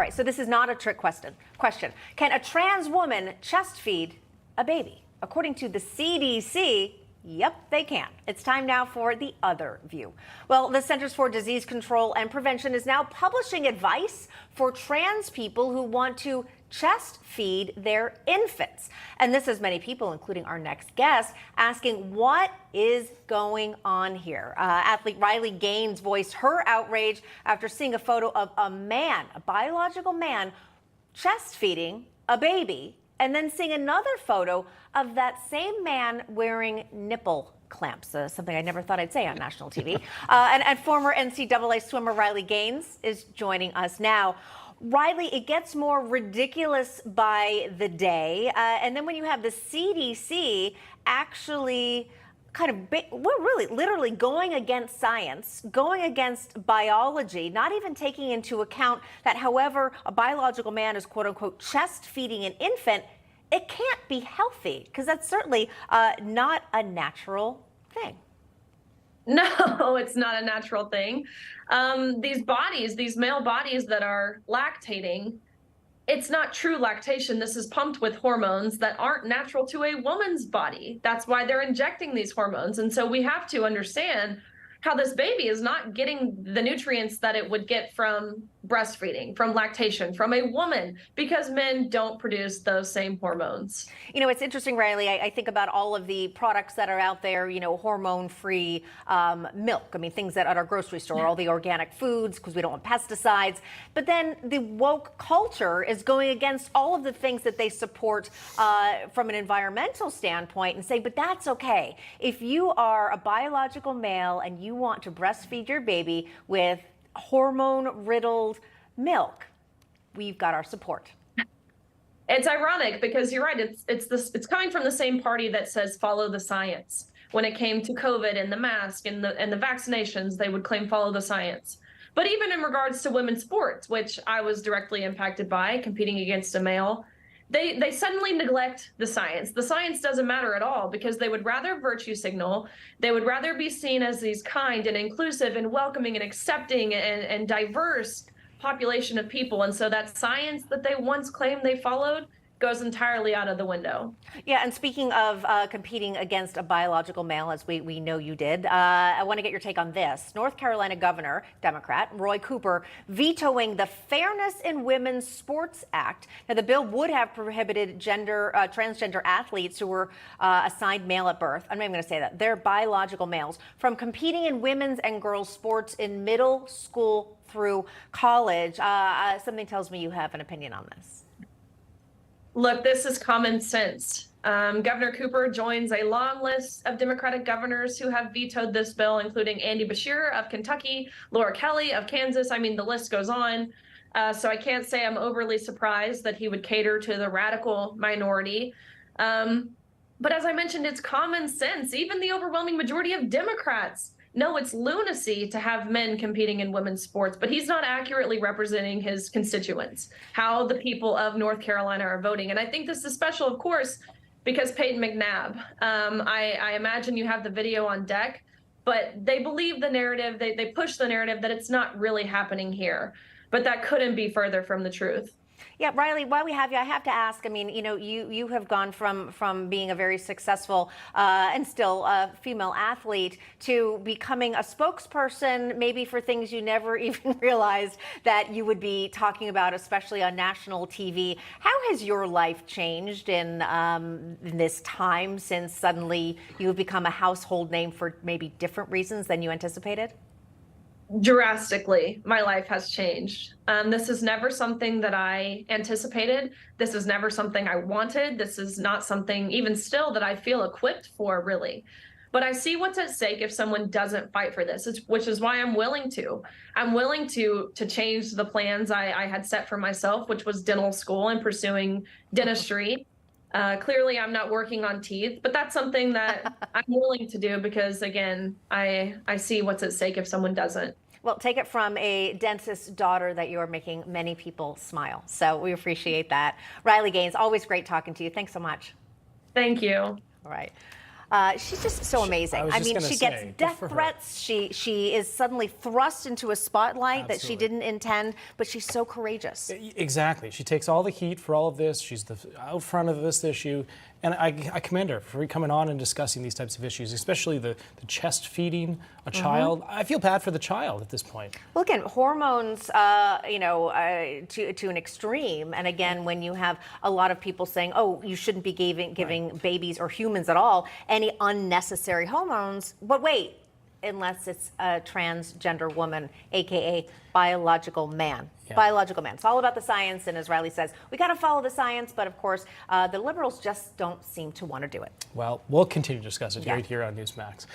right, so this is not a trick question. Can a trans woman chest feed a baby? According to the CDC, yep, they can. It's time now for the other view. Well, the Centers for Disease Control and Prevention is now publishing advice for trans people who want to chest feed their infants. And this has many people, including our next guest, asking what is going on here. Athlete Riley Gaines voiced her outrage after seeing a photo of a man, a biological man, chest feeding a baby, and then seeing another photo of that same man wearing nipple clamps, something I never thought I'd say on national TV. And former NCAA swimmer Riley Gaines is joining us now. Riley, it gets more ridiculous by the day. And then when you have the CDC actually kind of, we're really literally going against science, going against biology, not even taking into account that however a biological man is quote unquote chest feeding an infant, it can't be healthy because that's certainly not a natural thing. No, it's not a natural thing. These bodies, these male bodies that are lactating, it's not true lactation. This is pumped with hormones that aren't natural to a woman's body. That's why they're injecting these hormones. And so we have to understand how this baby is not getting the nutrients that it would get from breastfeeding, from lactation, from a woman, because men don't produce those same hormones. You know, it's interesting, Riley, I think about all of the products that are out there, you know, hormone-free milk. I mean, things that at our grocery store, all the organic foods, because we don't want pesticides. But then the woke culture is going against all of the things that they support from an environmental standpoint and say, but that's okay. If you are a biological male and you want to breastfeed your baby with hormone-riddled milk, we've got our support. It's ironic because you're right. It's coming from the same party that says follow the science. When it came to COVID and the mask and the vaccinations, they would claim follow the science. But even in regards to women's sports, which I was directly impacted by, competing against a male, they suddenly neglect the science. The science doesn't matter at all because they would rather virtue signal. They would rather be seen as these kind and inclusive and welcoming and accepting and diverse population of people. And so that science that they once claimed they followed goes entirely out of the window. Yeah, and speaking of competing against a biological male, as we know you did, I want to get your take on this. North Carolina Governor, Democrat, Roy Cooper, vetoing the Fairness in Women's Sports Act. Now, the bill would have prohibited transgender athletes who were assigned male at birth, I'm not even going to say that, they're biological males, from competing in women's and girls' sports in middle school through college. Something tells me you have an opinion on this. Look, this is common sense. Governor Cooper joins a long list of Democratic governors who have vetoed this bill, including Andy Beshear of Kentucky, Laura Kelly of Kansas. I mean, the list goes on. So I can't say I'm overly surprised that he would cater to the radical minority. But as I mentioned, it's common sense. Even the overwhelming majority of Democrats know it's lunacy to have men competing in women's sports, but he's not accurately representing his constituents, how the people of North Carolina are voting. And I think this is special, of course, because Peyton McNabb, I imagine you have the video on deck, but they believe the narrative, they push the narrative that it's not really happening here, but that couldn't be further from the truth. Yeah, Riley, while we have you, I have to ask, I mean, you know, you have gone from being a very successful and still a female athlete to becoming a spokesperson, maybe for things you never even realized that you would be talking about, especially on national TV. How has your life changed in this time since suddenly you have become a household name for maybe different reasons than you anticipated? Drastically, my life has changed. This is never something that I anticipated. This is never something I wanted. This is not something even still that I feel equipped for, really. But I see what's at stake if someone doesn't fight for this, which is why I'm willing to. I'm willing to change the plans I had set for myself, which was dental school and pursuing dentistry. Clearly, I'm not working on teeth, but that's something that I'm willing to do because, again, I see what's at stake if someone doesn't. Well, take it from a dentist's daughter that you're making many people smile. So we appreciate that. Riley Gaines, always great talking to you. Thanks so much. Thank you. All right. She's just so amazing. was I just mean, gonna she say, gets good death for her. threats. She is suddenly thrust into a spotlight that she Absolutely. didn't intend, but she's so courageous. Exactly. She takes all the heat for all of this. She's out front of this issue. And I commend her for coming on and discussing these types of issues, especially the chest feeding a child. I feel bad for the child at this point. Well, again, hormones, to an extreme. And again, when you have a lot of people saying, oh, you shouldn't be giving babies or humans at all any unnecessary hormones. But wait, unless it's a transgender woman, AKA biological man. Yeah. Biological man. It's all about the science. And as Riley says, we got to follow the science. But of course, the liberals just don't seem to want to do it. Well, we'll continue to discuss it Yeah. right here on Newsmax.